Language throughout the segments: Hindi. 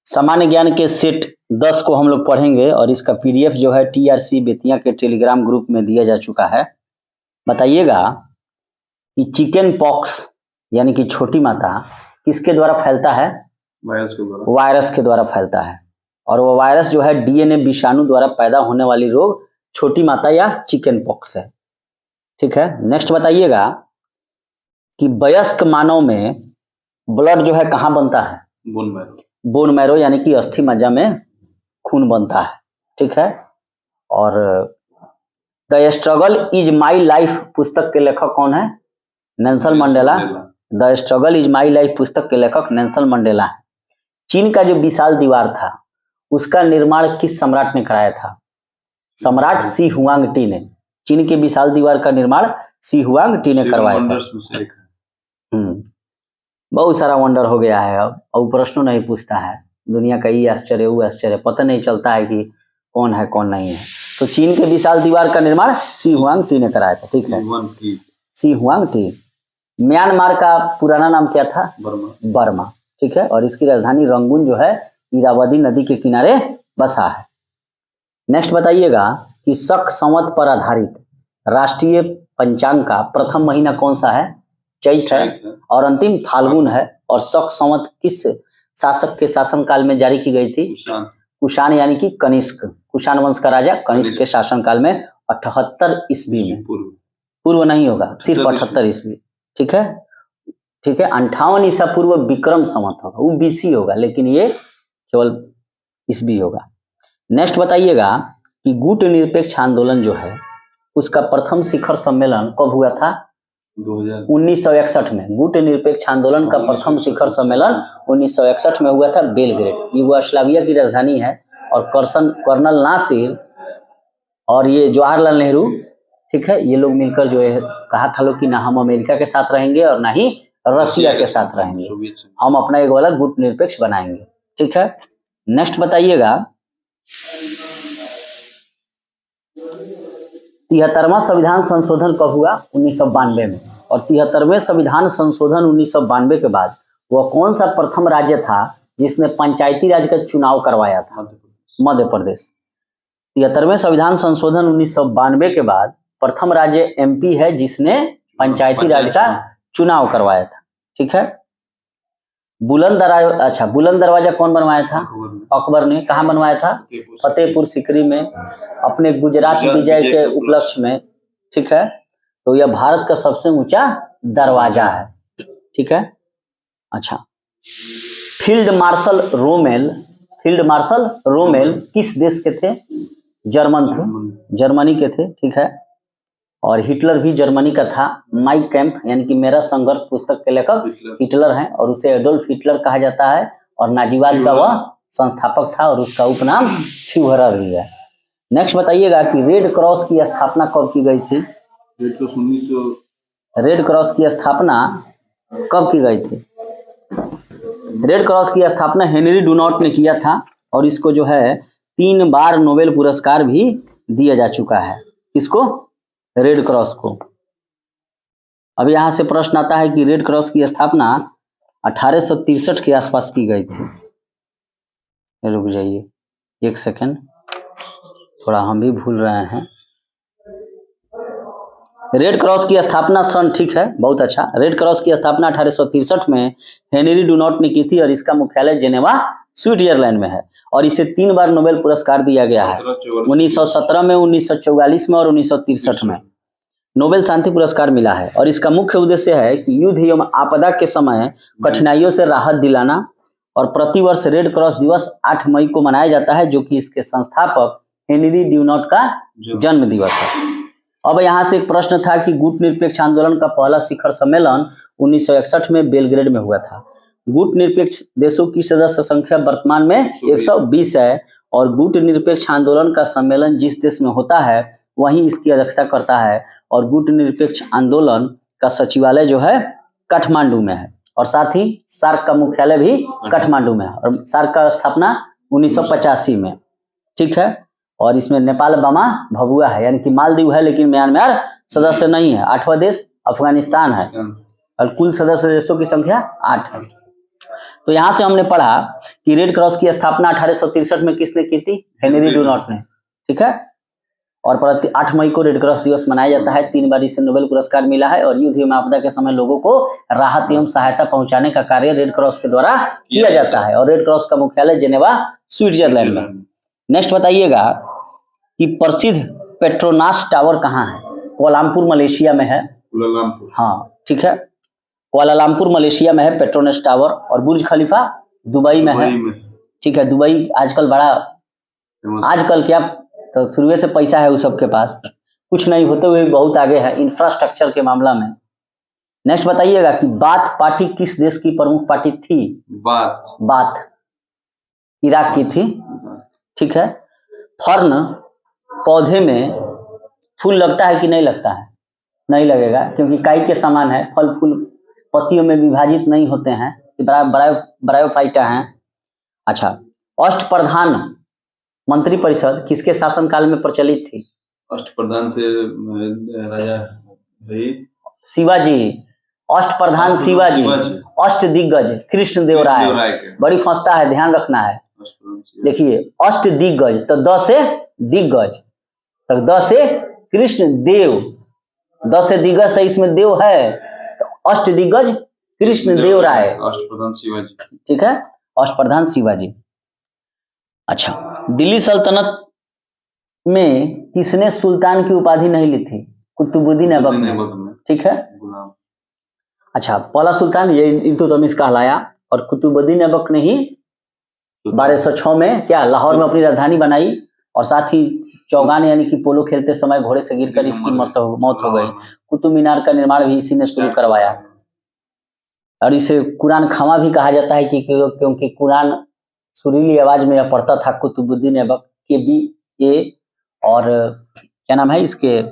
सामान्य ज्ञान के सेट 10 को हम लोग पढ़ेंगे और इसका पीडीएफ जो है टीआरसी बेतिया के टेलीग्राम ग्रुप में दिया जा चुका है। बताइएगा कि चिकन पॉक्स यानी कि छोटी माता किसके द्वारा फैलता है? वायरस के द्वारा फैलता है। और वो वायरस जो है डीएनए विषाणु द्वारा पैदा होने वाली रोग छोटी माता या चिकन पॉक्स है। ठीक है, नेक्स्ट बताइएगा कि वयस्क मानव में ब्लड जो है कहाँ बनता है? बोन मैरो यानी कि अस्थि मज्जा में खून बनता है। ठीक है, और the struggle is my life पुस्तक के लेखक कौन है? Nelson Mandela. The struggle is my life पुस्तक के लेखक नेल्सन मंडेला है। चीन का जो विशाल दीवार था उसका निर्माण किस सम्राट ने कराया था? सम्राट शी हुआंग-टी ने। चीन के विशाल दीवार का निर्माण शी हुआंग-टी ने करवाया था। बहुत सारा वंडर हो गया है अब प्रश्नों नहीं पूछता है। दुनिया का ये आश्चर्य वो आश्चर्य पता नहीं चलता है कि कौन है कौन नहीं है। तो चीन के विशाल दीवार का निर्माण शी हुआंग-टी ने कराया था। ठीक है, शी हुआंग-टी। म्यांमार का पुराना नाम क्या था? बर्मा। ठीक है, और इसकी राजधानी रंगून जो है इरावदी नदी के किनारे बसा है। नेक्स्ट बताइएगा कि शक संवत पर आधारित राष्ट्रीय पंचांग का प्रथम महीना कौन सा है? चैत है और अंतिम फाल्गुन है। और शक संवत किस शासक के शासनकाल में जारी की गई थी? कुषाण यानी कि कनिष्क, कुषाण वंश का राजा कनिष्क के शासनकाल में 78 ईस्वी में। पूर्व नहीं होगा, सिर्फ 78 ईस्वी। ठीक है, ठीक है, 58 ईसा पूर्व विक्रम संवत होगा, वो बीसी होगा, लेकिन ये केवल ईस्वी होगा। नेक्स्ट बताइएगा कि गुट निरपेक्ष आंदोलन जो है उसका प्रथम शिखर सम्मेलन कब हुआ था? 1961 में। गुट निरपेक्ष आंदोलन का प्रथम शिखर सम्मेलन 1961 में हुआ था बेलग्रेड, यूगोस्लाविया की राजधानी है। और कर्नल नासिर और ये जवाहरलाल नेहरू, ठीक है, ये लोग मिलकर जो है कहा था लोग कि ना हम अमेरिका के साथ रहेंगे और ना ही रसिया के साथ रहेंगे, हम अपना एक वाला गुट निरपेक्ष बनाएंगे। ठीक है, नेक्स्ट बताइएगा 73वां संविधान संशोधन कब हुआ? 1992 में। और 73वें संविधान संशोधन 1992 के बाद वह कौन सा प्रथम राज्य था जिसने पंचायती राज का चुनाव करवाया था? मध्य प्रदेश। 73वें संविधान संशोधन 1992 के बाद प्रथम राज्य एमपी है जिसने पंचायती राज का चुनाव करवाया था। ठीक है, बुलंद दरवाजा कौन बनवाया था? अकबर ने। कहाँ बनवाया था? फतेहपुर सीकरी में, अपने गुजरात विजय के उपलक्ष्य में। ठीक है, तो यह भारत का सबसे ऊंचा दरवाजा है। ठीक है, अच्छा, फील्ड मार्शल रोमेल किस देश के थे? जर्मन थे, जर्मनी के थे। ठीक है, और हिटलर भी जर्मनी का था। माई कैंप यानी कि मेरा संघर्ष पुस्तक के लेखक हिटलर हैं और उसे एडोल्फ हिटलर कहा जाता है और नाजीवाद का वह संस्थापक था और उसका उपनाम फ्यूहरर भी है। नेक्स्ट बताइएगा कि रेड क्रॉस की स्थापना कब की गई थी? रेड क्रॉस की स्थापना कब की गई थी? रेड क्रॉस की स्थापना हेनरी डुनॉट ने किया था और इसको जो है 3 बार नोबेल पुरस्कार भी दिया जा चुका है। किसको? रेड क्रॉस को। अब यहाँ से प्रश्न आता है कि रेड क्रॉस की स्थापना 1863 के आसपास की गई थी। रुक जाइए एक सेकंड, थोड़ा हम भी भूल रहे हैं। रेड क्रॉस की स्थापना सन, ठीक है, बहुत अच्छा। रेड क्रॉस की स्थापना 1863 में हेनरी डुनॉट ने की थी और इसका मुख्यालय जेनेवा स्विट्जरलैंड में है और इसे 3 बार नोबेल पुरस्कार दिया गया है। 1917 में, 1944 में और 1963 में नोबेल शांति पुरस्कार मिला है। और इसका मुख्य उद्देश्य है कि युद्ध एवं आपदा के समय कठिनाइयों से राहत दिलाना। और प्रतिवर्ष रेड क्रॉस दिवस 8 मई को मनाया जाता है जो कि इसके संस्थापक हेनरी डुनॉट का जन्म दिवस है। अब यहाँ से एक प्रश्न था कि गुट निरपेक्ष आंदोलन का पहला शिखर सम्मेलन 1961 में बेलग्रेड में हुआ था। गुट निरपेक्ष देशों की सदस्य संख्या वर्तमान में 120 है और गुट निरपेक्ष आंदोलन का सम्मेलन जिस देश में होता है वहीं इसकी अध्यक्षता करता है। और गुट निरपेक्ष आंदोलन का सचिवालय जो है काठमांडू में है और साथ ही सार्क का मुख्यालय भी काठमांडू में है और सार्क का स्थापना 1985 में। ठीक है, और इसमें नेपाल, बर्मा, भभुआ है यानी कि मालदीव है लेकिन म्यांमार सदस्य नहीं है। 8वां देश अफगानिस्तान है और कुल सदस्य देशों की संख्या 8 है। तो यहाँ से हमने पढ़ा कि रेड क्रॉस की स्थापना 1863 में किसने की थी? हेनरी डुनॉट ने। ठीक है, और प्रति 8 मई को रेड क्रॉस दिवस मनाया जाता है। 3 बार इसे नोबेल पुरस्कार मिला है और युद्ध एवं आपदा के समय लोगों को राहत एवं सहायता पहुंचाने का कार्य रेड क्रॉस के द्वारा किया जाता है और रेड क्रॉस का मुख्यालय जेनेवा स्विट्जरलैंड में। नेक्स्ट बताइएगा कि प्रसिद्ध पेट्रोनास टावर कहाँ है? कुआलालंपुर मलेशिया में है। हाँ ठीक है, कुआलालंपुर मलेशिया में है पेट्रोनास टावर। और बुर्ज खलीफा दुबई में है। ठीक है, दुबई आजकल बड़ा, आजकल क्या तो शुरू से पैसा है उस सबके पास, कुछ नहीं होते हुए बहुत आगे है इंफ्रास्ट्रक्चर के मामला में। नेक्स्ट बताइएगा कि बाथ पार्टी किस देश की प्रमुख पार्टी थी? बाथ इराक की थी। ठीक है, फर्न पौधे में फूल लगता है कि नहीं लगता है? नहीं लगेगा, क्योंकि काई के समान है, फल फूल पत्तियों में विभाजित नहीं होते हैं, ब्रायोफाइटा हैं। अच्छा, अष्टप्रधान मंत्री परिषद किसके शासनकाल में प्रचलित थी? अष्टप्रधान थे राजा शिवाजी, अष्टप्रधान शिवाजी, अष्ट दिग्गज कृष्णदेव राय। बड़ी फंसता है, ध्यान रखना है। देखिए अष्ट दिग्गज तो 10 से दिग्गज, तो 10 से कृष्णदेव, 10 से दिग्गज तो इसमें देव है, तो अष्ट दिग्गज कृष्णदेव राय, अष्टप्रधान शिवाजी। ठीक है, अष्टप्रधान शिवाजी। अच्छा, दिल्ली सल्तनत में किसने सुल्तान की उपाधि नहीं ली थी? कुतुबुद्दीन ऐबक ने। ठीक है, अच्छा, पहला सुल्तान ये इल्तुतमिश कहलाया और कुतुबुद्दीन ऐबक ने ही 1206 में क्या लाहौर में अपनी राजधानी बनाई और साथ ही चौगान यानी कि पोलो खेलते समय घोड़े से गिरकर इसकी मौत हो गई। कुतुब मीनार का निर्माण भी इसी ने शुरू करवाया और इसे कुरान खामा भी कहा जाता है कि क्योंकि कुरान सुरीली आवाज में यह पढ़ता था। कुतुबुद्दीन ऐबक के भी ये और क्या नाम है इसके,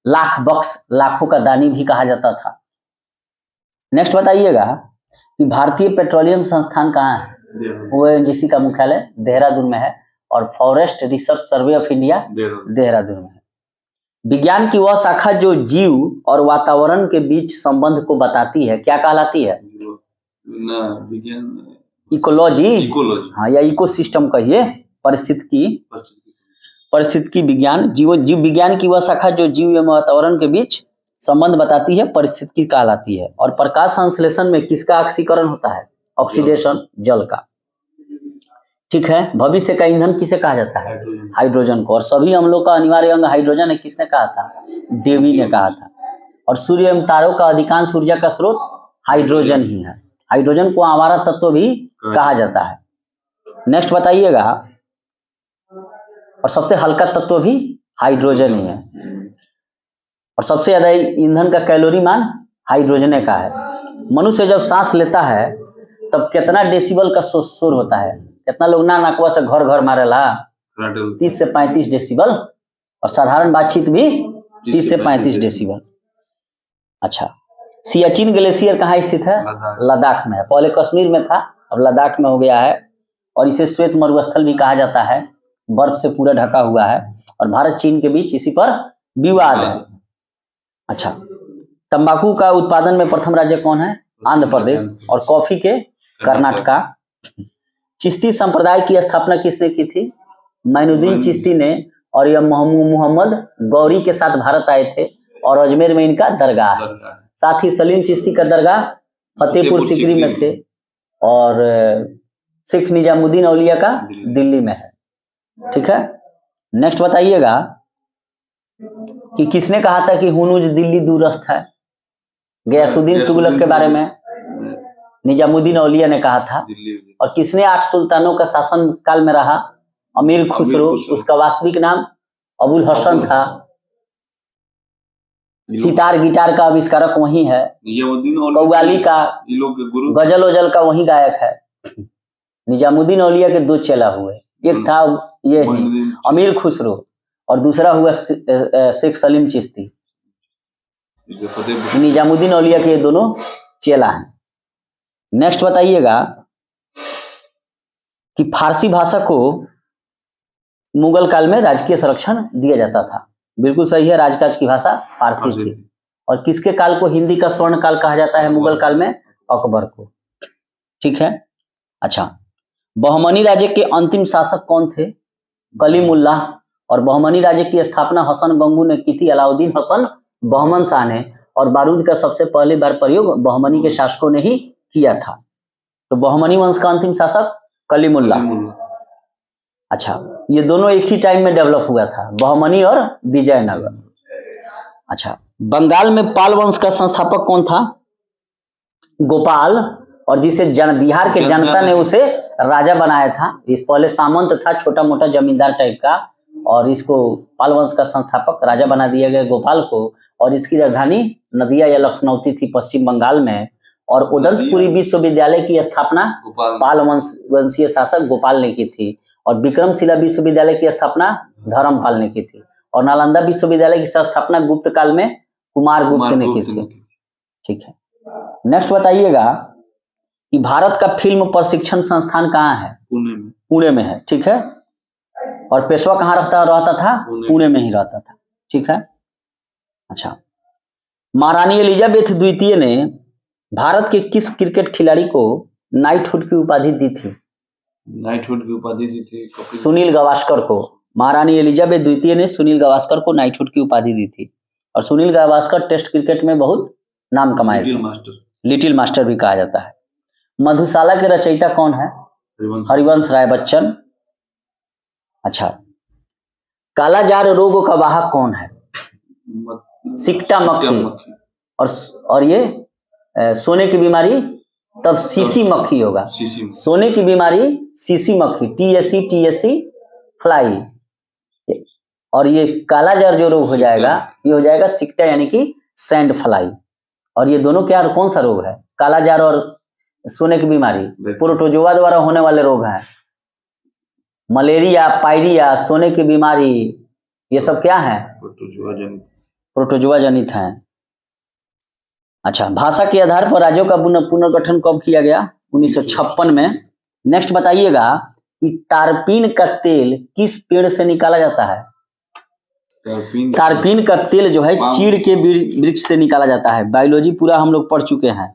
लाख बख्श, लाखों का दानी भी कहा जाता था। नेक्स्ट बताइएगा कि भारतीय पेट्रोलियम संस्थान कहाँ है? ONGC का मुख्यालय देहरादून में है और forest research survey of India Dehradun में है। विज्ञान की वह शाखा जो जीव और वातावरण के बीच संबंध को बताती है क्या कहलाती है? इकोलॉजी, हाँ, या इकोसिस्टम कहिए, परिस्थितिकी विज्ञान। जीव विज्ञान की वह शाखा जो जीव एवं वातावरण के बीच संबंध बताती है परिस्थितिकी कहलाती है। और प्रकाश संश्लेषण में किसका ऑक्सीकरण होता है? ऑक्सीडेशन, जल का। ठीक है, भविष्य का ईंधन किसे कहा जाता है? हाइड्रोजन को। और सभी अम्लों का अनिवार्य अंग हाइड्रोजन है, किसने कहा था? डेवी ने कहा था। और सूर्य एवं तारों का अधिकांश ऊर्जा का स्रोत हाइड्रोजन ही है। हाइड्रोजन को आवारा तत्व भी कहा जाता है। नेक्स्ट बताइएगा, और सबसे हल्का तत्व भी हाइड्रोजन ही है और सबसे ज्यादा ईंधन का कैलोरी मान हाइड्रोजन का है। मनुष्य जब सांस लेता है तब कितना डेसिबल का शोर होता है? कितना लोग ना नाकवा से घर घर मारेला? 30 से 35 डेसिबल और साधारण बातचीत भी 30 से 35 डेसिबल। अच्छा, सियाचिन ग्लेशियर कहाँ स्थित है? लद्दाख में है। पहले कश्मीर में था, अब लद्दाख में हो गया है और इसे श्वेत मरुस्थल भी कहा जाता है, बर्फ से पूरा ढका हुआ है और भारत चीन के बीच इसी पर विवाद है। अच्छा, तंबाकू का उत्पादन में प्रथम राज्य कौन है? आंध्र प्रदेश। और कॉफी के कर्नाटका। चिश्ती संप्रदाय की स्थापना किसने की थी? मोइनुद्दीन चिश्ती ने। और यह मोहम्मद गौरी के साथ भारत आए थे और अजमेर में इनका दरगाह है। साथ ही सलीम चिश्ती का दरगाह फतेहपुर सीकरी में थे और शेख निजामुद्दीन औलिया का दिल्ली में है। ठीक है, नेक्स्ट बताइएगा कि किसने कहा था कि हुनूज दिल्ली दूरस्थ है? गयासुद्दीन तुगलक के बारे में निजामुद्दीन औलिया ने कहा था। और किसने 8 सुल्तानों का शासन काल में रहा? अमीर खुसरो। उसका वास्तविक नाम अबुल हसन था। सितार गिटार का आविष्कारक वही है। कव्वाली का, गजल वजल का वही गायक है। निजामुद्दीन औलिया के 2 चेला हुए, एक था ये अमीर खुसरो और दूसरा हुआ शेख सलीम चिश्ती। निजामुद्दीन औलिया के ये दोनों चेला हैं। नेक्स्ट बताइएगा कि फारसी भाषा को मुगल काल में राजकीय संरक्षण दिया जाता था। बिल्कुल सही है, राजकाज की भाषा फारसी थी। और किसके काल को हिंदी का स्वर्ण काल कहा जाता है मुगल काल में? अकबर को। ठीक है। अच्छा, बहमनी राज्य के अंतिम शासक कौन थे? कलीमुल्लाह। और बहमनी राज्य की स्थापना हसन बंगू ने की थी, अलाउद्दीन हसन बहमन शाह ने। और बारूद का सबसे पहली बार प्रयोग बहमनी के शासकों ने ही किया था। तो बहमनी वंश का अंतिम शासक कलीमुल्लाह। अच्छा, ये दोनों एक ही टाइम में डेवलप हुआ था, बहमनी और विजयनगर। अच्छा, बंगाल में पाल वंश का संस्थापक कौन था? गोपाल। और जिसे बिहार के जनता ने उसे राजा बनाया था। इस पहले सामंत था, छोटा मोटा जमींदार टाइप का, और इसको पाल वंश का संस्थापक राजा बना दिया गया गोपाल को। और इसकी राजधानी नदिया या लखनौती थी पश्चिम बंगाल में। और उदंतपुरी विश्वविद्यालय की स्थापना पाल वंशीय शासक गोपाल ने की थी। और विक्रमशिला विश्वविद्यालय की स्थापना धर्मपाल ने की थी। और नालंदा विश्वविद्यालय की स्थापना गुप्त काल में कुमार गुप्त ने की थी। ठीक है, नेक्स्ट बताइएगा कि भारत का फिल्म प्रशिक्षण संस्थान कहाँ है? पुणे में है। ठीक है, और पेशवा कहाँ रहता था? पुणे में ही रहता था। ठीक है। अच्छा, महारानी एलिजाबेथ द्वितीय ने भारत के किस क्रिकेट खिलाड़ी को नाइटहुड की उपाधि दी थी? नाइटहुड की उपाधि दी थी सुनील गावस्कर को। महारानी एलिजाबेथ द्वितीय ने सुनील गावस्कर को नाइटहुड की उपाधि दी थी। और सुनील गावस्कर टेस्ट क्रिकेट में बहुत नाम कमाए थे, लिटिल मास्टर भी कहा जाता है। मधुशाला के रचयिता कौन है? हरिवंश राय बच्चन। अच्छा, कालाजार रोग का वाहक कौन है? सिकटा मक्खी। और ये सोने की बीमारी तब सीसी मक्खी होगा। सोने की बीमारी सीसी मक्खी, TSC फ्लाई। और ये कालाजार जो रोग हो जाएगा, ये हो जाएगा सिकटा यानी कि सैंड फ्लाई। और ये दोनों क्या, कौन सा रोग है? कालाजार और सोने की बीमारी प्रोटोजोआ द्वारा होने वाले रोग हैं। मलेरिया, पायरिया, सोने की बीमारी, ये सब क्या है? प्रोटोजोआ जनित हैं। अच्छा, भाषा के आधार पर राज्यों का पुनर्गठन कब किया गया? 1956 में। नेक्स्ट बताइएगा कि तारपीन का तेल किस पेड़ से निकाला जाता है? तारपीन का तेल जो है चीड़ के वृक्ष से निकाला जाता है। बायोलॉजी पूरा हम लोग पढ़ चुके हैं,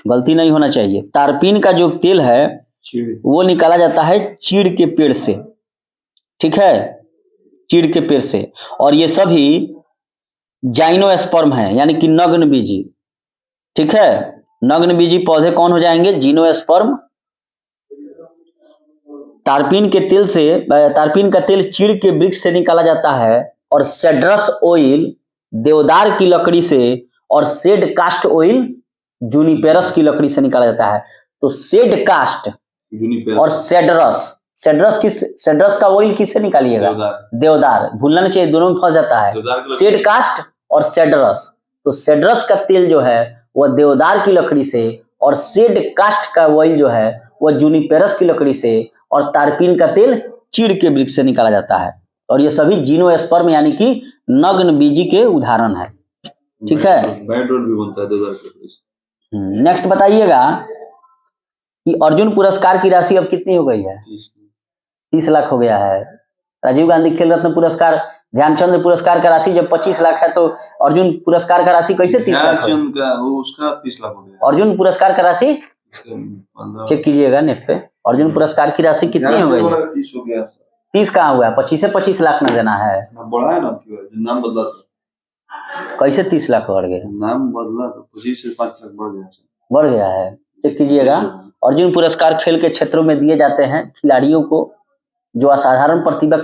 गलती नहीं होना चाहिए। तारपीन का जो तेल है वो निकाला जाता है चीड़ के पेड़ से। ठीक है, चीड़ के पेड़ से। और ये सभी जाइनोस्पर्म है, यानी कि नग्न बीजी। ठीक है, नग्न बीजी पौधे कौन हो जाएंगे? जिनोस्पर्म। तारपीन का तेल चीड़ के वृक्ष से निकाला जाता है। और सेड्रस ऑयल देवदार की लकड़ी से, और सेड कास्ट ऑयल जूनिपेरस की लकड़ी से निकाला जाता है। तो सेड कास्ट और सेड्रस का ऑयल किससे निकालिएगा? देवदार। भूलना नहीं चाहिए, दोनों में फंस जाता है, सेड कास्ट और सेड्रस। तो सेड्रस का तेल जो है वह देवदार की लकड़ी से, और सेड कास्ट का ऑयल जो है वह जूनिपेरस की लकड़ी से, और तारपीन का तेल चीड़ के वृक्ष से निकाला जाता है। और ये सभी जिनोस्पर्म यानी कि नग्न बीजी के उदाहरण है। ठीक है, बैटबॉल भी बनता है देवदार की लकड़ी से। नेक्स्ट बताइएगा कि अर्जुन पुरस्कार की राशि अब कितनी हो गई है? 30 लाख हो गया है। राजीव गांधी खेल रत्न पुरस्कार, ध्यानचंद पुरस्कार का राशि जब 25 लाख है, तो अर्जुन पुरस्कार का राशि कैसे 30 लाख? ध्यानचंद का वो उसका 30 लाख हो गया। अर्जुन पुरस्कार का राशि चेक कीजिएगा नेट पे। अर्जुन पुरस्कार की राशि कितनी हो गई? 30 हो गया। 30 कहाँ हुआ? 25 से 25 लाख न देना है। बढ़ा है ना, नाम बदला था। कैसे 30 लाख बढ़ गए? नाम बदला तो 25 से 5 लाख बढ़ गया है। चेक कीजिएगा। अर्जुन पुरस्कार खेल के क्षेत्रों में दिए जाते हैं खिलाड़ियों को जो असाधारण प्रतिभा।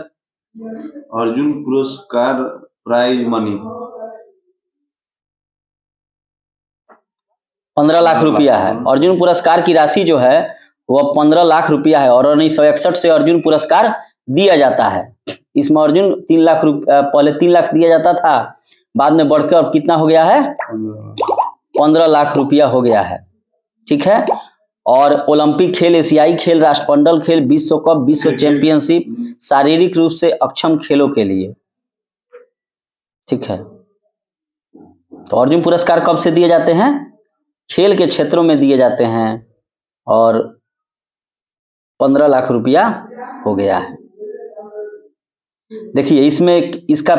अर्जुन पुरस्कार प्राइज मनी 15 लाख रुपया है। अर्जुन पुरस्कार की राशि जो है वह 15 लाख रुपया है। और 1961 से अर्जुन पुरस्कार दिया जाता है। इसमें अर्जुन 3 लाख पहले 3 लाख दिया जाता था, बाद में बढ़कर अब कितना हो गया है? 15 लाख रुपया हो गया है। ठीक है, और ओलंपिक खेल, एशियाई खेल, राष्ट्रमंडल खेल, विश्व कप, विश्व चैंपियनशिप, शारीरिक रूप से अक्षम खेलों के लिए। ठीक है, तो अर्जुन पुरस्कार कब से दिए जाते हैं? खेल के क्षेत्रों में दिए जाते हैं। और 15 लाख रुपया हो गया है। देखिए इसमें इसका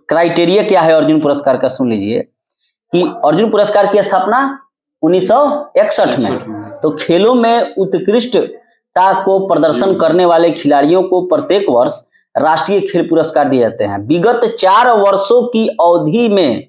क्राइटेरिया क्या है अर्जुन पुरस्कार का, सुन लीजिए कि अर्जुन पुरस्कार की स्थापना 1961 में, तो खेलों में उत्कृष्टता को प्रदर्शन करने वाले खिलाड़ियों को प्रत्येक वर्ष राष्ट्रीय खेल पुरस्कार दिए जाते हैं। विगत 4 वर्षों की अवधि में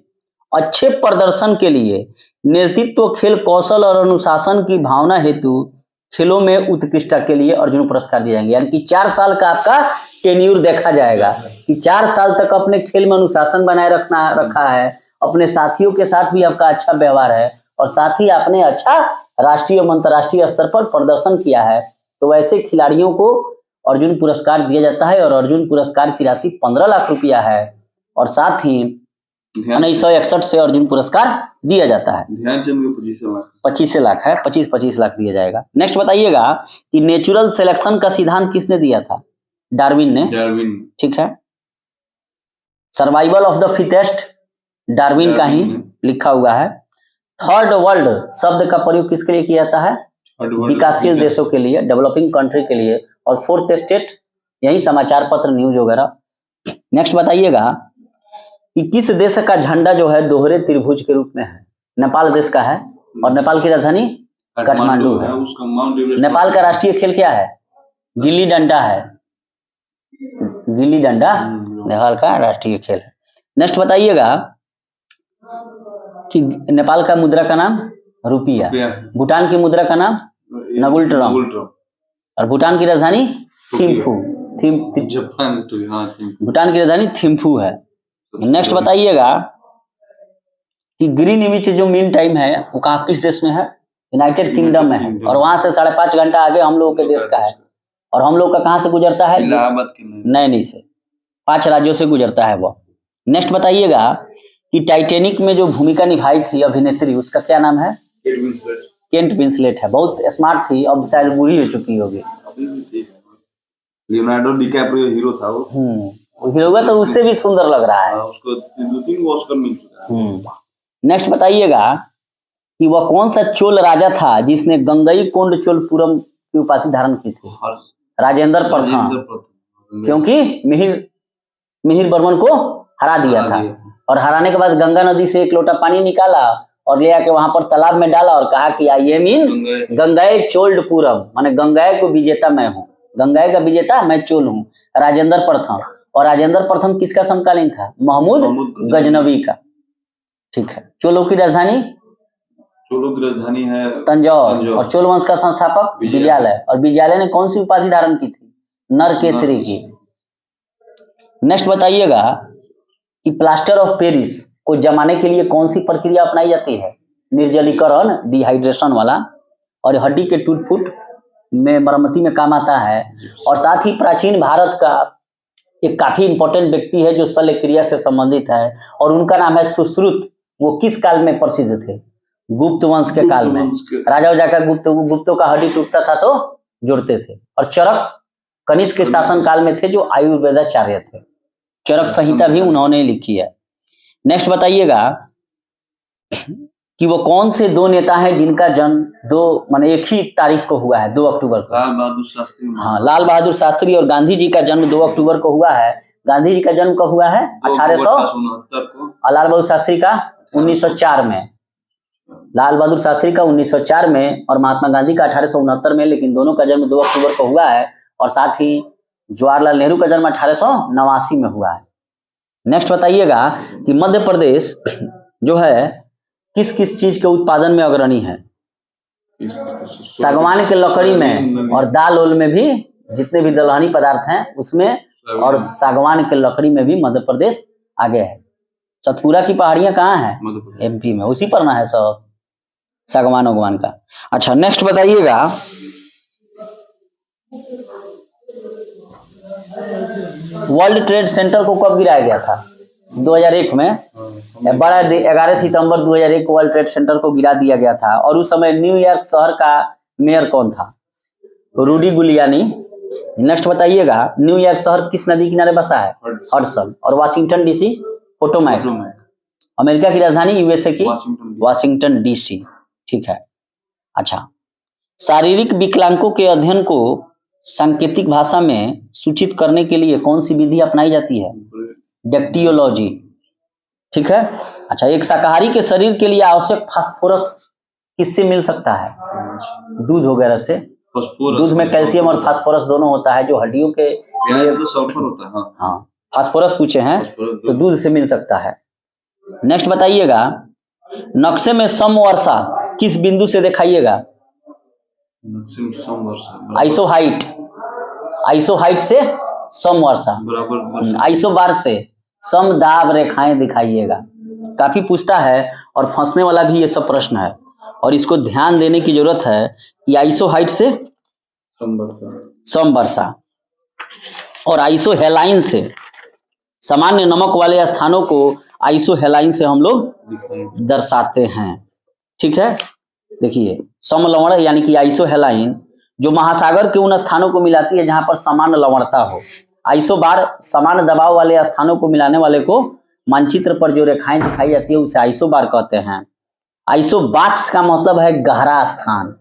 अच्छे प्रदर्शन के लिए नेतृत्व, खेल कौशल और अनुशासन की भावना हेतु खेलों में उत्कृष्टता के लिए अर्जुन पुरस्कार दिए जाएंगे। यानी कि 4 साल का आपका टेन्यूर देखा जाएगा कि 4 साल तक अपने खेल में अनुशासन बनाए रखा है, अपने साथियों के साथ भी आपका अच्छा व्यवहार है और साथ ही आपने अच्छा राष्ट्रीय और अंतर्राष्ट्रीय स्तर पर प्रदर्शन किया है, तो वैसे खिलाड़ियों को अर्जुन पुरस्कार दिया जाता है। और अर्जुन पुरस्कार की राशि 15 लाख रुपया है और साथ ही 1961 से अर्जुन पुरस्कार दिया जाता है। ध्यानचंद को 25 लाख है, 25 लाख दिया जाएगा। नेक्स्ट बताइएगा कि नेचुरल सिलेक्शन का सिद्धांत किसने दिया था? डार्विन ने। ठीक है। Survival of the fittest Darwin का ही लिखा हुआ है। थर्ड वर्ल्ड शब्द का प्रयोग किसके लिए किया जाता है? विकासशील देशों के लिए, डेवलपिंग कंट्री के लिए। और फोर्थ स्टेट यही समाचार पत्र, न्यूज वगैरह। नेक्स्ट बताइएगा कि किस देश का झंडा जो है दोहरे त्रिभुज के रूप में है? नेपाल देश का है और नेपाल की राजधानी काठमांडू है। नेपाल का राष्ट्रीय खेल क्या है? गिल्ली डंडा है। गिल्ली डंडा नेपाल का राष्ट्रीय खेल है। नेक्स्ट बताइएगा कि नेपाल का मुद्रा का नाम रुपया। भूटान की मुद्रा का नाम नगुल्ट्रम और भूटान की राजधानी थिम्फू। भूटान की राजधानी थिम्फू है। नेक्स्ट बताइएगा कि ग्रीनविच जो मीन टाइम है वो कहाँ, किस देश में है? यूनाइटेड किंगडम में है और वहां से 5.5 घंटा आगे हम लोगों के देश का है। और हम लोग का कहाँ से गुजरता है? नैनी से। 5 राज्यों से गुजरता है वो। नेक्स्ट बताइएगा कि टाइटैनिक में जो भूमिका निभाई थी अभिनेत्री, उसका क्या नाम है? केट विंसलेट है। बहुत स्मार्ट थी, अब शायद बूढ़ी हो चुकी होगी। लियोनार्डो डिकैप्रियो हीरो था वो। हीरो हुआ तो उससे भी सुंदर लग रहा है। उसको 2-3 ऑस्कर मिल चुका है। नेक्स्ट बताइएगा कि वह कौन सा चोल राजा था जिसने गंगईकोंड चोलपुरम की उपाधि धारण की थी? राजेंद्र प्रथम, क्योंकि मिहिर बर्मन को हरा दिया था और हराने के बाद गंगा नदी से एक लोटा पानी निकाला और ले आके वहां पर तालाब में डाला और कहा कि आई एम इन गंगाई चोल्डपुरम, माने गंगाई को विजेता मैं हूँ, गंगाई का विजेता मैं चोल हूँ, राजेंद्र प्रथम। और राजेंद्र प्रथम किसका समकालीन था? महमूद गजनवी का। ठीक है। चोलों की राजधानी है तंजौर और चोल वंश का संस्थापक विजयालय। और विजयालय ने कौन सी उपाधि धारण की थी? नरकेसरी की। नेक्स्ट बताइएगा कि प्लास्टर ऑफ पेरिस को जमाने के लिए कौन सी प्रक्रिया अपनाई जाती है? निर्जलीकरण, डिहाइड्रेशन वाला। और हड्डी के टूट फूट में मरम्मती में काम आता है। और साथ ही प्राचीन भारत का एक काफी इंपॉर्टेंट व्यक्ति है जो शल्य क्रिया से संबंधित है और उनका नाम है सुश्रुत। वो किस काल में प्रसिद्ध थे? गुप्त वंश के काल में। राजा जाकर गुप्तों का हड्डी टूटता था तो जोड़ते थे। और चरक कनिष्क के शासन काल में थे जो आयुर्वेदाचार्य थे। चरक संहिता भी उन्होंने लिखी है। नेक्स्ट बताइएगा कि वो कौन से 2 नेता हैं जिनका जन्म एक ही तारीख को हुआ है, 2 अक्टूबर को? लाल बहादुर शास्त्री। हाँ, लाल बहादुर शास्त्री और गांधी जी का जन्म 2 अक्टूबर को हुआ है। गांधी जी का जन्म कब हुआ है? 1869 को। और लाल बहादुर शास्त्री का 1904 में। लाल बहादुर शास्त्री का 1904 में और महात्मा गांधी का 1869 में, लेकिन दोनों का जन्म 2 अक्टूबर को हुआ है। और साथ ही जवाहरलाल नेहरू का जन्म 1889 में हुआ है। नेक्स्ट बताइएगा कि मध्य प्रदेश जो है किस किस चीज के उत्पादन में अग्रणी है? सागवान के लकड़ी में और दाल ओल में भी, जितने भी दलहनी पदार्थ हैं उसमें, और सागवान के लकड़ी में भी मध्य प्रदेश आगे है। सतपुरा की पहाड़ियां कहाँ है? एमपी में, उसी पर ना है सब सागवान उगवान का। अच्छा, नेक्स्ट बताइएगा वर्ल्ड ट्रेड सेंटर को कब गिराया गया था? 2001 में। 11 सितंबर 2001 को वर्ल्ड ट्रेड सेंटर को गिरा दिया गया था। और उस समय न्यूयॉर्क शहर का मेयर कौन था? रूडी गुलियानी। नेक्स्ट बताइएगा न्यूयॉर्क शहर किस नदी किनारे बसा है? हडसन। और वाशिंगटन डीसी? पोटोमैक। अमेरिका की राजधानी यूएसए की वाशिंगटन डीसी। ठीक है। अच्छा, शारीरिक विकलांगों के अध्ययन को सांकेतिक भाषा में सूचित करने के लिए कौन सी विधि अपनाई जाती है? डेक्टियोलॉजी। ठीक है। अच्छा, एक शाकाहारी के शरीर के लिए आवश्यक फास्फोरस किससे मिल सकता है? दूध वगैरह से। फास्फोरस, दूध में कैल्शियम और फास्फोरस दोनों होता है जो हड्डियों के लिए। तो सल्फर होता है। हाँ, हाँ, फास्फोरस पूछे हैं फास्फोरस तो दूध से मिल सकता है। नेक्स्ट बताइएगा, नक्शे में समवर्षा किस बिंदु से दिखाइएगा? आइसोहाइट, आइसोहाइट से समवर्षा, बराबर आइसोबार से समदाब रेखाएं दिखाइएगा। काफी पूछता है और फंसने वाला भी ये सब प्रश्न है और इसको ध्यान देने की जरूरत है कि आइसोहाइट से समवर्षा और आइसोहेलाइन से, सामान्य नमक वाले स्थानों को आइसोहेलाइन से हम लोग दर्शाते हैं। ठीक है, देखिए समलवण यानी कि आइसोहेलाइन जो महासागर के उन स्थानों को मिलाती है जहां पर समान लवणता हो। आइसोबार समान दबाव वाले स्थानों को मिलाने वाले को मानचित्र पर जो रेखाएं दिखाई जाती है उसे आइसोबार कहते हैं। आइसोबाक्स का मतलब है गहरा स्थान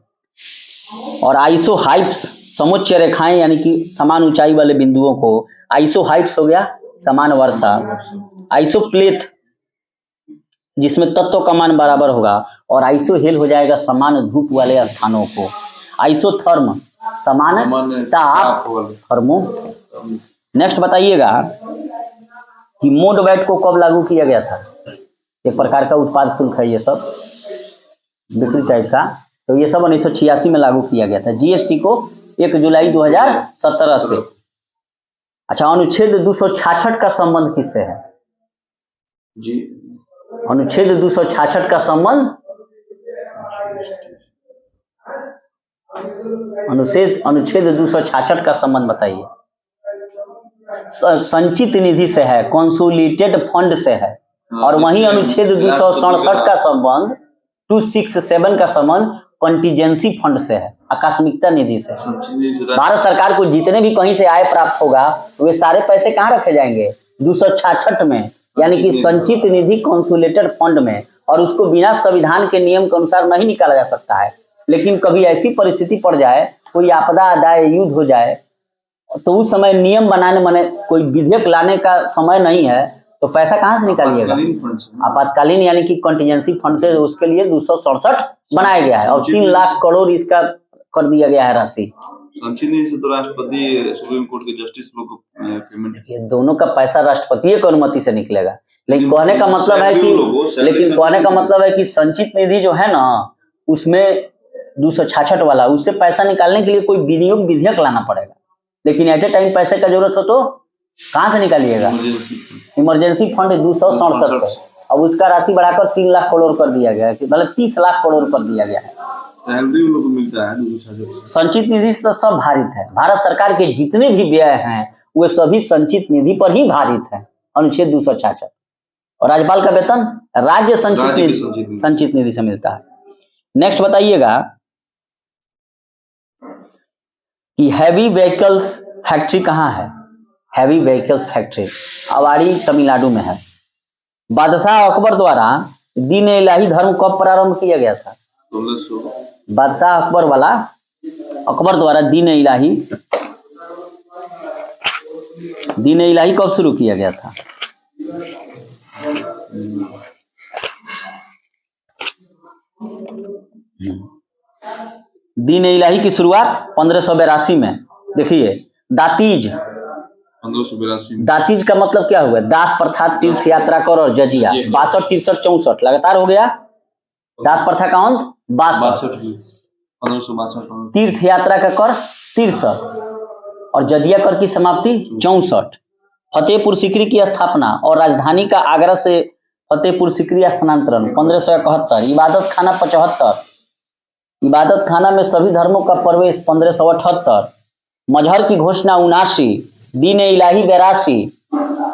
और आइसोहाइट्स समुच्च रेखाएं यानी कि समान ऊंचाई वाले बिंदुओं को। आइसोहाइट्स हो गया समान वर्षा। आइसोप्लेथ जिसमें तत्व का मान बराबर होगा और आइसोहेल हो जाएगा समान धूप वाले स्थानों को। आइसोथर्म समान ताप, थर्मो। नेक्स्ट बताइएगा कि मोड वैट को कब लागू किया गया था? एक प्रकार का उत्पाद शुल्क है ये सब, बिक्री टाइप का। तो ये सब 1986 में लागू किया गया था। जीएसटी को 1 जुलाई 2017 से। अच्छा, अनुच्छेद 266 का संबंध किससे है जी? अनुच्छेद 266 का संबंध अनुच्छेद 266 का संबंध बताइए। संचित निधि से है, कंसोलिडेटेड फंड से है। और वहीं अनुच्छेद 267 का संबंध 267 का संबंध कंटीजेंसी फंड से है, आकस्मिकता निधि से। भारत सरकार को जितने भी कहीं से आय प्राप्त होगा वे सारे पैसे कहाँ रखे जाएंगे? 266 में, यानी कि संचित निधि कंसोलिडेटेड फंड में। और उसको बिना संविधान के नियम के अनुसार नहीं निकाला जा सकता है। लेकिन कभी ऐसी परिस्थिति पड़ जाए, कोई आपदा आ जाए, युद्ध हो जाए, तो उस समय नियम बनाने माने कोई विधेयक लाने का समय नहीं है, तो पैसा कहाँ से निकालिएगा? आपातकालीन यानी कि कंटीजेंसी फंड थे, उसके लिए 267 बनाया गया है और 3 लाख करोड़ इसका कर दिया गया है राशि। संचित से तो राष्ट्रपति, सुप्रीम कोर्ट के जस्टिस लोग को पेमेंट। ये दोनों का पैसा राष्ट्रपति की अनुमति से निकलेगा। लेकिन कहने का मतलब है कि संचित निधि जो है ना, उसमें 266 वाला, उससे पैसा निकालने के लिए कोई विनियोग विधेयक लाना पड़ेगा। लेकिन एट ए टाइम पैसे का जरूरत हो तो कहाँ से निकालिएगा? इमरजेंसी फंड 267 से। अब उसका राशि बढ़ाकर 3 लाख करोड़ कर दिया गया है, मतलब 30 लाख करोड़ कर दिया गया है। सैलरी उन लोगों को मिलता है 266। संचित निधि से तो सब भारित है। भारत सरकार के जितने भी व्यय हैं वे सभी संचित निधि पर ही भारित है, अनुच्छेद 266। और राज्यपाल का वेतन राज्य संचित निधि से मिलता है। नेक्स्ट बताइएगा कि हैवी व्हीकल्स फैक्ट्री कहाँ है? Heavy vehicles factory Avadi Tamil Nadu में है। बादशाह अकबर द्वारा दीन इलाही धर्म कब प्रारंभ किया गया था? 1600। बादशाह अकबर वाला, अकबर द्वारा दीन इलाही कब शुरू किया गया था? दीन इलाही की शुरुआत 1582 में। देखिए दातीज, 1582। दातीज का मतलब क्या हुआ? दास प्रथा, तीर्थ यात्रा कर और जजिया। 62, 63, 64 लगातार हो गया। दास प्रथा का अंत 62, 1562। तीर्थ यात्रा का कर 63 और जजिया कर की समाप्ति 64। फतेहपुर सीकरी की स्थापना और राजधानी का आगरा से फतेहपुर सीकरी स्थानांतरण 1571। इबादत खाना 75, इबादत खाना में सभी धर्मों का प्रवेश 1578। मजहर की घोषणा 79, दीन इलाही 82,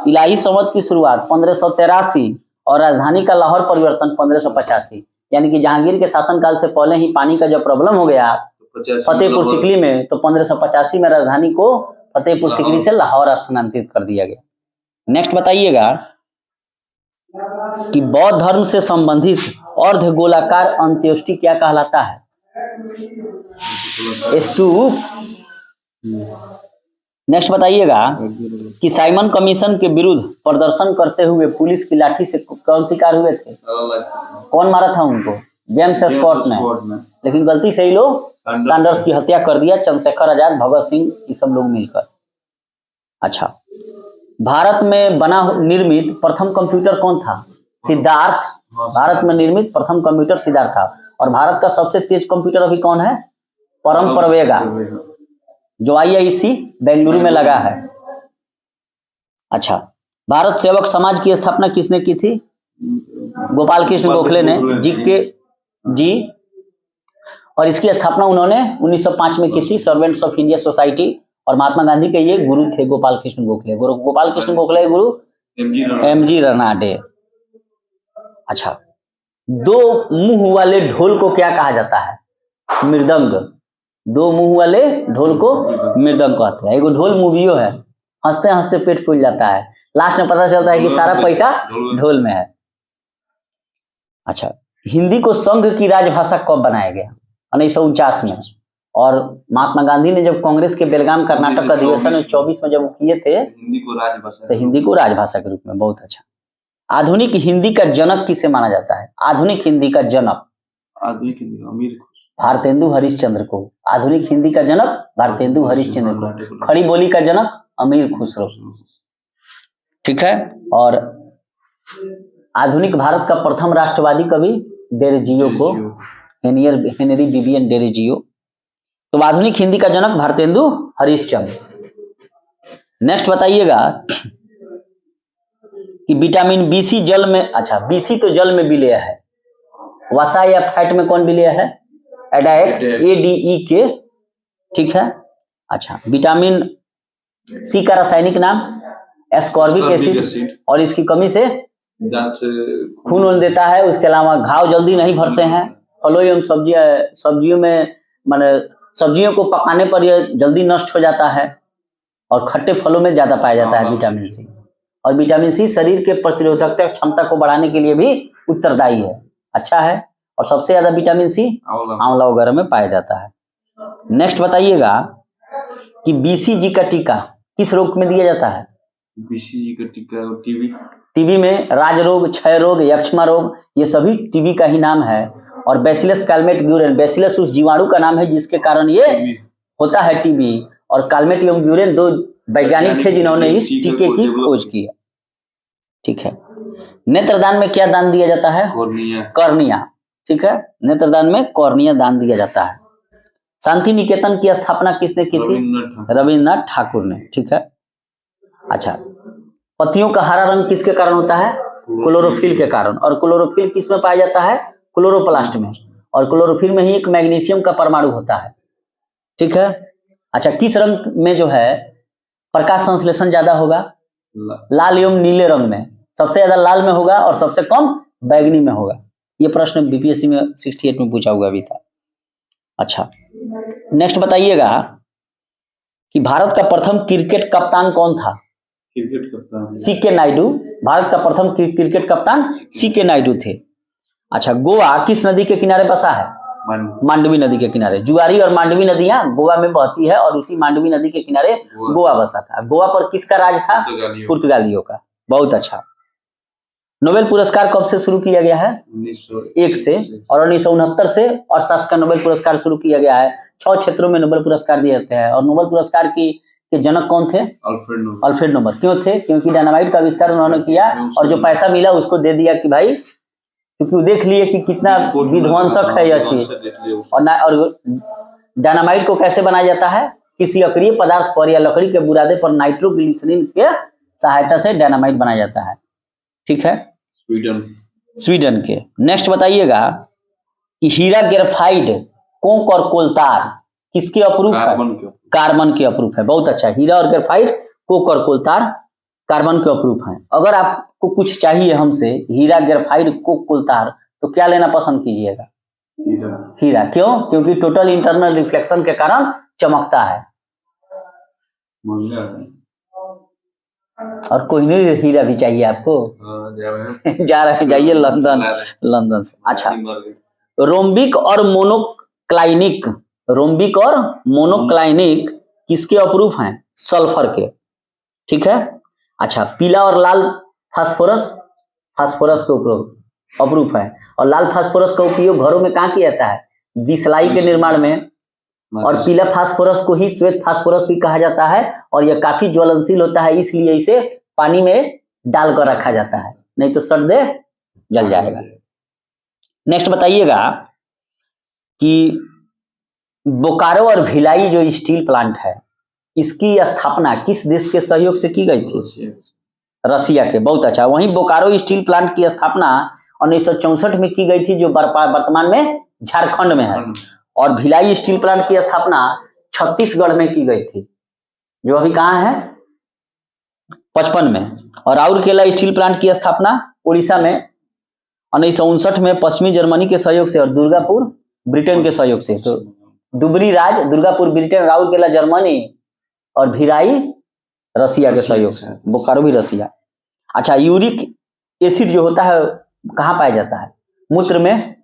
इलाही संवत की शुरुआत 1583 और राजधानी का लाहौर परिवर्तन 1585। यानी कि जहांगीर के शासनकाल से पहले ही पानी का जब प्रॉब्लम हो गया फतेहपुर सीकरी में, तो 1585 में राजधानी को फतेहपुर सीकरी से लाहौर स्थानांतरित कर दिया गया। नेक्स्ट बताइएगा कि बौद्ध धर्म से संबंधित अर्ध गोलाकार अंत्येष्टि क्या कहलाता है? स्तूप। नेक्स्ट बताइएगा कि साइमन कमीशन के विरुद्ध प्रदर्शन करते हुए पुलिस की लाठी से कौन शिकार हुए थे? कौन मारा था उनको? जेम्स स्कॉट ने, लेकिन गलती से ही लोग सैंडर्स की हत्या कर दिया, चंद्रशेखर आजाद, भगत सिंह, ये सब लोग मिलकर। अच्छा, भारत में बना निर्मित प्रथम कंप्यूटर कौन था? सिद्धार्थ। भारत में निर्मित प्रथम कंप्यूटर सिद्धार्थ था। और भारत का सबसे तेज कंप्यूटर अभी कौन है? परम परवेगा, जो IISc बेंगलुरु में लगा है। अच्छा, भारत सेवक समाज की स्थापना किसने की थी? गोपाल कृष्ण गोखले ने, जी। और इसकी स्थापना उन्होंने 1905 में की थी, सर्वेंट्स ऑफ इंडिया सोसाइटी। और महात्मा गांधी के ये गुरु थे गोपाल कृष्ण गोखले। गोपाल कृष्ण गोखले गुरु MG रनाडे। अच्छा, दो मुंह वाले ढोल को क्या कहा जाता है? मृदंग। दो मुंह वाले ढोल को मृदंग कहते हैं। एगो ढोल मूवियो है, हंसते हंसते पेट फूल जाता है, लास्ट में पता चलता है कि सारा पैसा ढोल में है। अच्छा, हिंदी को संघ की राजभाषा कब बनाया गया? 1949 में। और महात्मा गांधी ने जब कांग्रेस के बेलगाम कर्नाटक अधिवेशन में 24 में जब किए थे, हिंदी को राजभाषा के रूप में। बहुत अच्छा। आधुनिक हिंदी का जनक किसे माना जाता है? आधुनिक हिंदी का जनक भारतेंदु हरिश्चंद्र को। आधुनिक हिंदी का जनक भारतेंदु हरिश्चंद्र को। खड़ी बोली का जनक अमीर खुसरो। ठीक है। और आधुनिक भारत का प्रथम राष्ट्रवादी कवि डेरोजियो को, हेनरी विवियन डेरोजियो। तो आधुनिक हिंदी का जनक भारतेंदु हरिश्चंद्र। नेक्स्ट बताइएगा कि विटामिन BC जल में, अच्छा BC तो जल में विलेय है, वसा या फैट में कौन विलेय है? एडाइक, ADEK। ठीक है। अच्छा, विटामिन C का रासायनिक नाम एस्कॉर्बिक एसिड। और इसकी कमी से खून देता है। उसके अलावा घाव जल्दी नहीं भरते हैं। फलों एवं सब्जियों में, माने सब्जियों को पकाने पर यह जल्दी नष्ट हो जाता है। और खट्टे फलों में ज्यादा पाया जाता है विटामिन C। और विटामिन C शरीर के प्रतिरोधकता क्षमता को बढ़ाने के लिए भी उत्तरदायी है, अच्छा है। और सबसे ज्यादा विटामिन C आंवला वगैरह में पाया जाता है। नेक्स्ट बताइएगा कि BCG का टीका किस रोग में दिया जाता है? BCG का टीका टीबी में, राज रोग, क्षय रोग, यक्ष्मा रोग, ये सभी टीबी का ही नाम है। और बैसिलस कैलमेट ग्यूरेन, बैसिलस उस जीवाणु का नाम है जिसके कारण ये होता है टीबी। और कैलमेट एवं ग्यूरेन दो वैज्ञानिक थे जिन्होंने इस टीके की खोज की है। ठीक है। नेत्रदान में क्या दान दिया जाता है? कॉर्निया। ठीक है, नेत्रदान में कॉर्निया दान दिया जाता है। शांति निकेतन की स्थापना किसने की थी? रविन्द्रनाथ ठाकुर ने। ठीक है। अच्छा, पत्तियों का हरा रंग किसके कारण होता है? क्लोरोफिल के कारण। और क्लोरोफिल किस में पाया जाता है? क्लोरोप्लास्ट में। और क्लोरोफिल में ही एक मैग्नीशियम का परमाणु होता है। ठीक है। अच्छा, किस रंग में जो है प्रकाश संश्लेषण ज्यादा होगा? लाल एवं नीले रंग में। सबसे ज्यादा लाल में होगा और सबसे कम बैगनी में होगा। ये प्रश्न BPSC में 68 में पूछा हुआ भी था। अच्छा, नेक्स्ट बताइएगा कि भारत का प्रथम क्रिकेट कप्तान कौन था? क्रिकेट कप्तान CK नायडू। भारत का प्रथम क्रिकेट कप्तान CK नायडू थे। अच्छा, गोवा किस नदी के किनारे बसा है? मांडवी नदी के किनारे। जुआरी और मांडवी नदियां गोवा में बहती है और उसी मांडवी नदी के किनारे गोवा बसा था। गोवा पर किसका राज था? पुर्तगालियों का। बहुत अच्छा। नोबेल पुरस्कार कब से शुरू किया गया है? 1901 से। और 1969 से और शास्त्र का नोबेल पुरस्कार शुरू किया गया है। 6 क्षेत्रों में नोबेल पुरस्कार दिए जाते हैं। और नोबेल पुरस्कार के जनक कौन थे? Alfred Nobel. क्यों थे? क्योंकि डायनामाइट का आविष्कार उन्होंने किया और जो पैसा मिला उसको दे दिया कि भाई, क्योंकि देख लिए कि कितना विध्वंसक है यह चीज। और डायनामाइट को कैसे बनाया जाता है? किसी अक्रिय पदार्थ पर या लकड़ी के बुरादे पर नाइट्रोग्लिसरीन के सहायता से डायनामाइट बनाया जाता है। ठीक है। स्वीडन के। नेक्स्ट बताइएगा कि हीरा ग्रेफाइट कोक और कोलतार किसके अप्रूफ है? कार्बन के अप्रूफ है। बहुत अच्छा। हीरा और ग्रेफाइट, कोक और कोलतार कार्बन के अप्रूफ हैं। अगर आपको कुछ चाहिए हमसे, हीरा, ग्रेफाइट, कोक, कोलतार, तो क्या लेना पसंद कीजिएगा? हीरा। क्यों? क्योंकि टोटल इंटरनल रिफ्लेक्शन के कारण चमकता है। और कोई नहीं, हीरा भी चाहिए आपको? जा रहे हैं, जाइए लंदन से। अच्छा, रोम्बिक और मोनोक्लाइनिक, रोम्बिक और मोनोक्लाइनिक किसके अप्रूफ हैं? सल्फर के। ठीक है। अच्छा, पीला और लाल फास्फोरस, फास्फोरस के अप्रूफ। अप्रूफ है। और लाल फास्फोरस का उपयोग घरों में कहाँ किया जाता है? दिसलाई के निर्माण में। और पीला फास्फोरस को ही श्वेत फास्फोरस भी कहा जाता है और यह काफी ज्वलनशील होता है, इसलिए इसे पानी में डालकर रखा जाता है, नहीं तो सट दे जल जाएगा। नेक्स्ट बताइएगा कि बोकारो और भिलाई जो स्टील प्लांट है, इसकी स्थापना किस देश के सहयोग से की गई थी? रसिया के। बहुत अच्छा। वहीं बोकारो स्टील प्लांट की स्थापना 1964 में की गई थी, जो वर्तमान में झारखंड में है। और भिलाई स्टील प्लांट की स्थापना छत्तीसगढ़ में की गई थी, जो अभी कहाँ है? 55 में। और राउरकेला स्टील प्लांट की स्थापना उड़ीसा में 1959 में पश्चिमी जर्मनी के सहयोग से और दुर्गापुर ब्रिटेन के सहयोग से। तो दुबरी राज, दुर्गापुर ब्रिटेन, राउरकेला जर्मनी और भिलाई रसिया के सहयोग से। बोकारो भी रसिया। अच्छा, यूरिक एसिड जो होता है कहाँ पाया जाता है? मूत्र में।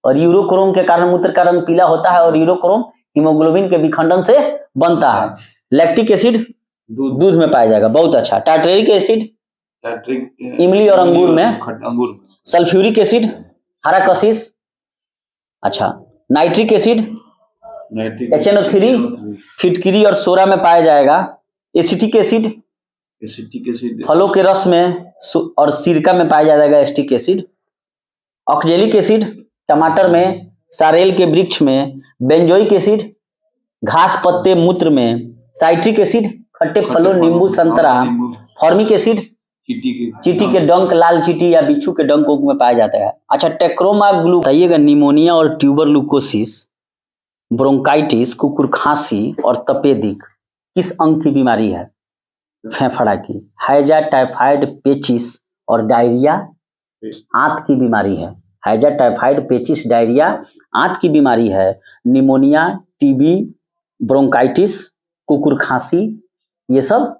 और यूरोक्रोम के कारण मूत्र का रंग पीला होता है और यूरोक्रोम हीमोग्लोबिन के विखंडन से बनता है। लैक्टिक एसिड दूध में पाया जाएगा। बहुत अच्छा। टार्टरिक एसिड इमली और अंगूर में। सल्फ्यूरिक एसिड हरा कशिश। अच्छा, नाइट्रिक एसिड HNO3 फिटकिरी और सोरा में पाया जाएगा। एसिटिक एसिड फलों के रस में और सिरका में पाया जाएगा एसिटिक एसिड। ऑक्जेलिक एसिड टमाटर में, सारेल के वृक्ष में। बेंजोइक एसिड घास पत्ते मूत्र में। साइट्रिक एसिड खट्टे फलों नींबू संतरा। फॉर्मिक एसिड चींटी के डंक, लाल चींटी या बिच्छू के डंक में पाया जाता है। अच्छा, टेक्रोमा ग्लू बताइएगा। निमोनिया और ट्यूबरकुलोसिस, ब्रोंकाइटिस, कुकुर खांसी और तपेदिक किस अंग की बीमारी है? फेफड़ा की। हैजा, टाइफाइड, पेचिस और डायरिया आंत की बीमारी है। हैजा, टाइफाइड, पेचिस, डायरिया आंत की बीमारी है। निमोनिया, टीबी, ब्रोंकाइटिस, कुकुर खांसी ये सब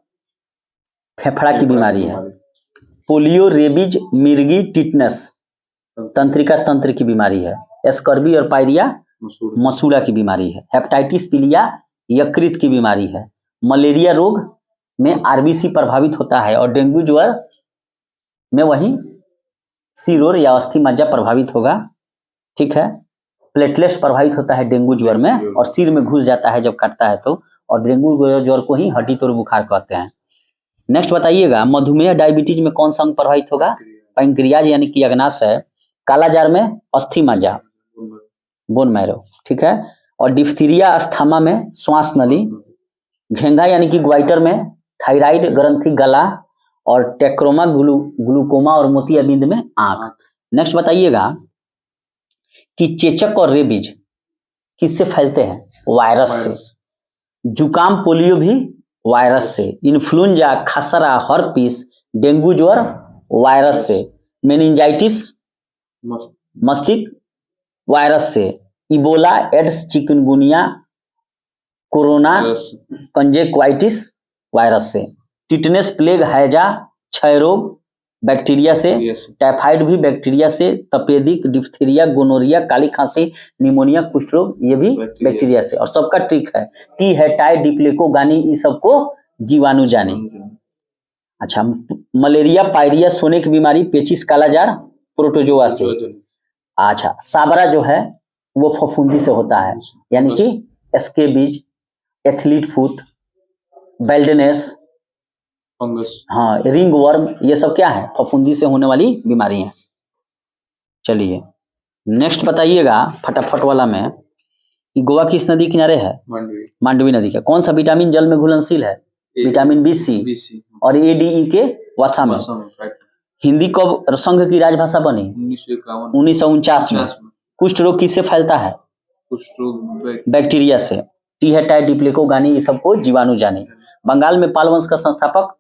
फेफड़ा की बीमारी है। पोलियो, रेबीज, मिर्गी, टिटनस तंत्रिका तंत्र की बीमारी है। स्कर्बी और पायरिया मसूड़ा की बीमारी है। हेपेटाइटिस पीलिया यकृत की बीमारी है। मलेरिया रोग में आरबीसी प्रभावित होता है और डेंगू ज्वर में वही सिरोर या अस्थि मज्जा प्रभावित होगा। ठीक है। प्लेटलेट्स प्रभावित होता है डेंगू ज्वर में और सिर में घुस जाता है जब काटता है तो। और डेंगू ज्वर को ही हड्डी तोड़ बुखार कहते हैं। नेक्स्ट बताइएगा, मधुमेह डायबिटीज में कौन सा अंग प्रभावित होगा? पैंक्रियाज यानी कि अग्नाशय। कालाजार में अस्थि मज्जा, बोन मैरो। ठीक है। और डिफ्थीरिया अस्थमा में श्वास नली। घेंघा यानी कि ग्वाइटर में थायराइड ग्रंथि गला। और टेक्रोमा ग्लूकोमा और मोतियाबिंद में आंख। नेक्स्ट बताइएगा कि चेचक और रेबीज किससे फैलते हैं? वायरस से। जुकाम पोलियो भी वायरस से। इन्फ्लुएंजा, खसरा, हर्पिस, डेंगू ज्वर वायरस से। मेनिंजाइटिस मस्तिष्क वायरस से। Ebola, AIDS, chikungunya, corona, conjunctivitis virus से। टिटनेस, प्लेग, हैजा, क्षय रोग बैक्टीरिया से। टाइफाइड भी बैक्टीरिया से। तपेदिक, डिप्थीरिया, गोनोरिया, काली खांसी, निमोनिया, कुष्ठ रोग ये भी बैक्टीरिया से। और सबका ट्रिक है टी है, टाई, डिप्लेको, गानी, ये सबको जीवाणु जाने। अच्छा, मलेरिया, पायरिया, सोने की बीमारी, पेचिस, कालाजार प्रोटोजोआ से। अच्छा, साबरा जो है वो फफूंदी से होता है, यानी कि scabies, athlete foot, baldness, fungus. हाँ, रिंग वर्म, ये सब क्या है? फफूंदी से होने वाली बीमारी है। चलिए नेक्स्ट बताइएगा फटाफट वाला में, गोवा किस नदी किनारे है? मांडवी नदी का। कौन सा विटामिन जल में घुलनशील है? विटामिन बी, और ADE के वसा में। हिंदी कब संघ की राजभाषा बनी? 1949 में। कुष्ठ रोग किससे फैलता है? बैक्टीरिया से। टी है, टाई, डिप्लेको, गानी, ये सबको जीवाणु जाने। बंगाल में पाल वंश का संस्थापक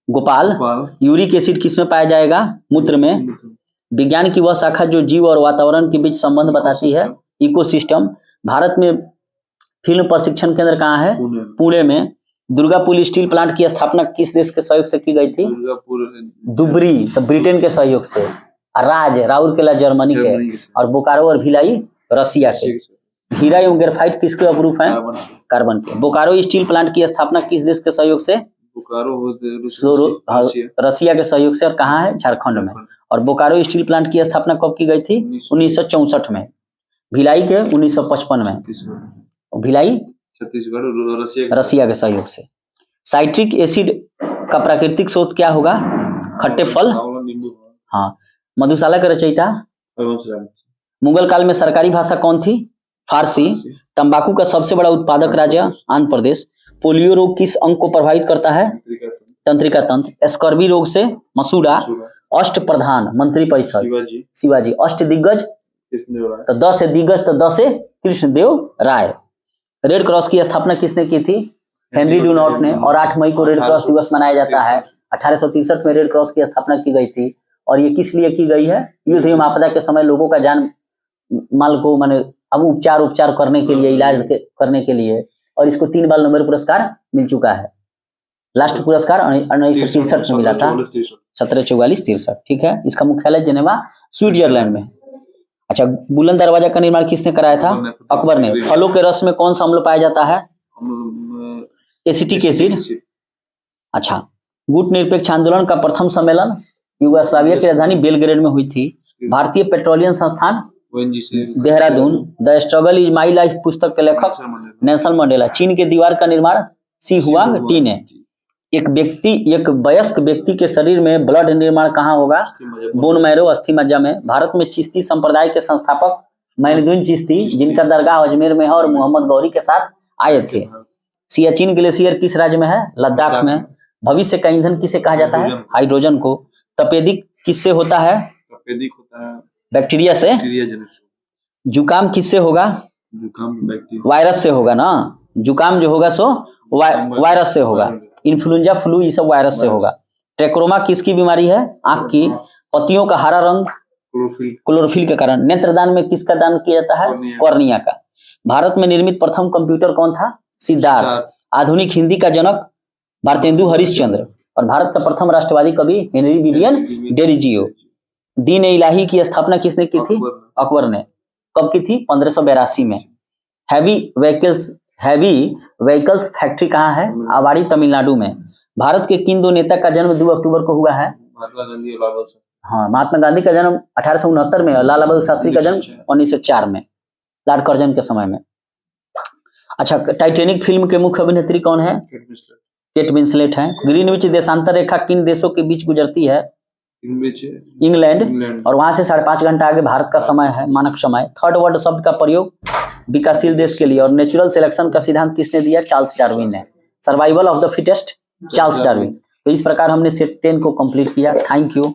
गोपाल। यूरिक एसिड किस में पाया जाएगा? मूत्र में। विज्ञान की वह शाखा जो जीव और वातावरण के बीच संबंध बताती है, इकोसिस्टम। भारत में फिल्म प्रशिक्षण केंद्र कहाँ है? पुणे में। दुर्गापुर स्टील प्लांट की स्थापना किस देश के सहयोग से की गई थी? दुबरी तो ब्रिटेन के सहयोग से। राज राउरकेला जर्मनी के। और बोकारो और भिलाई रसिया के। हीरा एवं ग्रेफाइट किसके अप्रूफ हैं? कार्बन के। बोकारो स्टील प्लांट की स्थापना किस देश के सहयोग से? बोकारो रसिया के सहयोग से, और कहाँ है, झारखंड में। और बोकारो स्टील प्लांट की स्थापना कब की गई थी, 1964 में। भिलाई के 1955 में। भिलाई छत्तीसगढ़ रसिया के सहयोग से। साइट्रिक एसिड का प्राकृतिक स्रोत क्या होगा, खट्टे फल। हाँ। मधुशाला के रचयिता, मुगल काल में सरकारी भाषा कौन थी, फारसी। तंबाकू का सबसे बड़ा उत्पादक राज्य आंध्र प्रदेश। पोलियो रोग किस अंग को प्रभावित करता है, तंत्रिका तंत्र। स्कर्वी रोग से मसूड़ा। अष्ट प्रधान मंत्रिपरिषद, शिवाजी। अष्ट दिग्गज, तो 10 से दिग्गज, तो 10 से कृष्णदेव राय। रेड क्रॉस की स्थापना किसने की थी, हेनरी डुनॉट ने। और 8 मई को रेड क्रॉस दिवस मनाया जाता है। 1863 में रेड क्रॉस की स्थापना की गई थी। और ये किस लिए की गई है, युद्ध एवं आपदा के समय लोगों का जान माल को माने अब उपचार करने के लिए, इलाज करने के लिए। और इसको 3 बार नोबेल पुरस्कार मिल चुका है। लास्ट पुरस्कार 1963 में मिला था, 1744-63, ठीक है। इसका मुख्यालय जेनेवा स्विट्जरलैंड में। अच्छा, बुलंद दरवाजा का निर्माण किसने कराया था, अकबर ने। फलों के रस में कौन सा अम्ल पाया जाता है, एसिटिक एसिड। अच्छा, गुट निरपेक्ष आंदोलन का प्रथम सम्मेलन युगोस्लाविया की राजधानी बेलग्रेड में हुई थी। भारतीय पेट्रोलियम संस्थान Dehradun. The struggle is my life पुस्तक के लेखक नेल्सन मंडेला। चीन के दीवार का निर्माण सी हुआंग टी ने। एक वयस्क व्यक्ति के शरीर में ब्लड निर्माण कहाँ होगा, बोन मैरो, अस्थि मज्जा में। भारत में चिश्ती संप्रदाय के संस्थापक मोइनुद्दीन चिश्ती, जिनका दरगाह अजमेर में है और मोहम्मद गौरी के साथ आए थे। सियाचिन ग्लेशियर किस राज्य में है, लद्दाख में। भविष्य का ईंधन किसे कहा जाता है, हाइड्रोजन को। तपेदिक किससे होता है, बैक्टीरिया से। जुकाम किससे होगा, वायरस से होगा ना। जुकाम जो होगा सो वायरस से होगा। इन्फ्लुएंजा, फ्लू, ये सब वायरस से होगा। ट्रेक्रोमा किसकी बीमारी है, आंख की। पत्तियों का हरा रंग क्लोरोफिल के कारण। नेत्रदान में किसका दान किया जाता है, कॉर्निया का। भारत में निर्मित प्रथम कंप्यूटर कौन था, सिद्धार्थ। आधुनिक हिंदी का जनक भारतेंदु हरिश्चंद्र। और भारत का प्रथम राष्ट्रवादी कवि हेनरी विलियम डेरिजियो। दीन इलाही की स्थापना किसने की थी, अकबर ने। कब की थी, 1582 में। हैवी व्हीकल्स फैक्ट्री कहाँ है, आवाड़ी, तमिलनाडु में। भारत के किन 2 नेता का जन्म 2 अक्टूबर को हुआ है, महात्मा गांधी और लाल बहादुर शास्त्री। हाँ, महात्मा गांधी का जन्म 1869 में और लाला बहादुर शास्त्री का जन्म 1904 में, लॉर्ड कर्जन के समय में। अच्छा, टाइटैनिक फिल्म के मुख्य अभिनेत्री कौन है, केट विंसलेट है। ग्रीनविच देशांतर रेखा किन देशों के बीच गुजरती है, इंग्लैंड। और वहां से 5.5 घंटा आगे भारत का समय है, मानक समय। थर्ड वर्ल्ड शब्द का प्रयोग विकासशील देश के लिए। और नेचुरल सिलेक्शन का सिद्धांत किसने दिया, चार्ल्स डार्विन ने। Survival of the fittest, Charles Darwin. तो इस प्रकार हमने सेट 10 को कंप्लीट किया। Thank you.